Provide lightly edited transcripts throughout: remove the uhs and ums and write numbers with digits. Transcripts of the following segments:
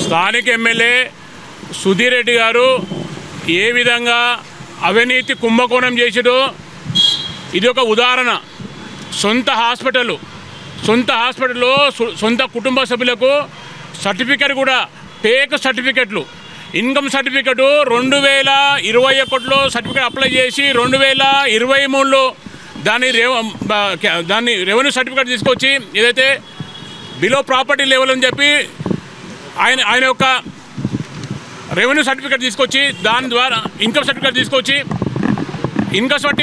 స్థానిక ఎమ్మెల్యే సుధీర్ రెడ్డి గారు ఏ విధంగా అవినీతి కుంభకోణం చేసిరో ఇది ఒక ఉదాహరణ. సొంత హాస్పిటల్లో సొంత కుటుంబ సభ్యులకు సర్టిఫికెట్ కూడా ఫేక్ సర్టిఫికెట్లు, ఇన్కమ్ సర్టిఫికెట్ 2021లో సర్టిఫికెట్ అప్లై చేసి 2023లో దాన్ని రెవెన్యూ సర్టిఫికెట్ తీసుకొచ్చి ఏదైతే బిలో ప్రాపర్టీ లెవెల్ అని చెప్పి ఆయన యొక్క రెవెన్యూ సర్టిఫికెట్ తీసుకొచ్చి దాని ద్వారా ఇన్కమ్ సర్టిఫికెట్ తీసుకొచ్చి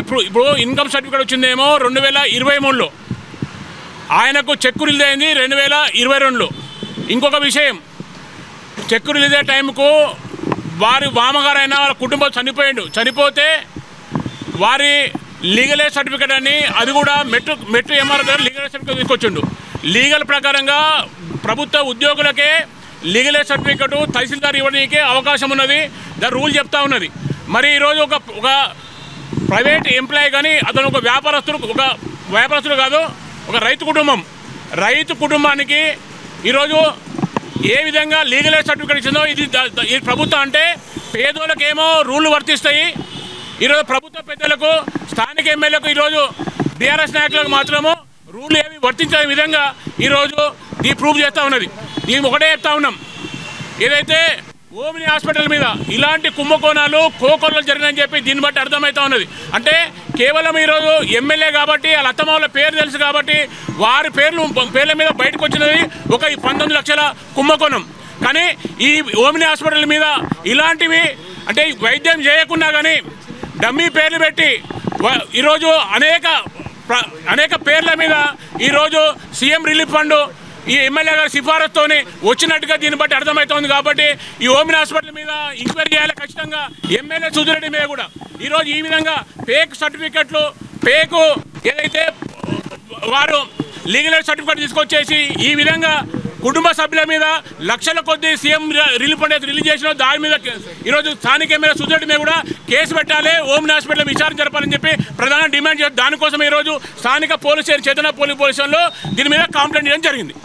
ఇప్పుడు ఇన్కమ్ సర్టిఫికెట్ వచ్చిందేమో 2023లో, ఆయనకు చెక్కు రిలీజ్ అయింది 2022లో. ఇంకొక విషయం, చెక్కు రిలీజ్ అయ్యే టైంకు వారి మామగారైనా వాళ్ళ కుటుంబం చనిపోతే వారి లీగల్ ఎయిడ్ సర్టిఫికెట్ అని అది కూడా మెట్రో ఎంఆర్ గారు లీగల్ ఎయిడ్ సర్టిఫికెట్ తీసుకొచ్చిండు. లీగల్ ప్రకారంగా ప్రభుత్వ ఉద్యోగులకే లీగల్ ఎయిడ్ సర్టిఫికెట్ తహసీల్దార్ ఇవ్వడానికి అవకాశం ఉన్నది, దాని రూల్ చెప్తా ఉన్నది. మరి ఈరోజు ఒక ప్రైవేట్ ఎంప్లాయీ కానీ అతను ఒక వ్యాపారస్తుడు కాదు, ఒక రైతు కుటుంబానికి ఈరోజు ఏ విధంగా లీగల్ ఎయిడ్ సర్టిఫికెట్ ఇచ్చిందో ఇది ప్రభుత్వం అంటే పేదోళ్ళకేమో రూళ్ళు వర్తిస్తాయి. ఈరోజు ప్రభుత్వ పెద్దలకు స్థానిక ఎమ్మెల్యేలకు ఈరోజు బీఆర్ఎస్ నాయకులకు మాత్రము రూళ్ళు ఏమి వర్తించే విధంగా ఈరోజు ఇది ప్రూవ్ చేస్తూ ఉన్నది. దీన్ని ఒకటే చెప్తా ఉన్నాం, ఏదైతే ఓమిని హాస్పిటల్ మీద ఇలాంటి కుంభకోణాలు కోకొల్లలు జరిగినాయని చెప్పి దీన్ని బట్టి అర్థమవుతా ఉన్నది. అంటే కేవలం ఈరోజు ఎమ్మెల్యే కాబట్టి వాళ్ళ అత్తమావుల పేరు తెలుసు కాబట్టి వారి పేర్ల మీద బయటకు వచ్చినది ఒక 19 లక్షల కుంభకోణం. కానీ ఈ ఓమిని హాస్పిటల్ మీద ఇలాంటివి అంటే వైద్యం చేయకున్నా కానీ డమ్మీ పేర్లు పెట్టి ఈరోజు అనేక పేర్ల మీద ఈరోజు సీఎం రిలీఫ్ ఫండ్ ఈ ఎమ్మెల్యే గారి సిఫారసుతోని వచ్చినట్టుగా దీన్ని బట్టి అర్థమవుతోంది. కాబట్టి ఈ ఓమిని హాస్పిటల్ మీద ఎంక్వైరీ చేయాలి ఖచ్చితంగా. ఎమ్మెల్యే సుధీర్ రెడ్డి మీద కూడా ఈరోజు ఈ విధంగా ఫేక్ సర్టిఫికెట్లు ఏదైతే వారు లీగల్ ఎయిడ్ సర్టిఫికెట్ తీసుకొచ్చేసి ఈ విధంగా కుటుంబ సభ్యుల మీద లక్షల కొద్ది సీఎం రిలీఫ్ ఫండ్ అయితే రిలీజ్ చేసినా దాని మీద ఈరోజు స్థానిక ఎమ్మెల్యే సుధీర్ రెడ్డి మీద కూడా కేసు పెట్టాలి, ఓమిని హాస్పిటల్ విచారణ జరపాలని చెప్పి ప్రధాన డిమాండ్ చేస్తారు. దానికోసం ఈరోజు స్థానిక పోలీస్ స్టేషన్ చేతన పోలీస్ స్టేషన్లో దీని మీద కంప్లైంట్ చేయడం జరిగింది.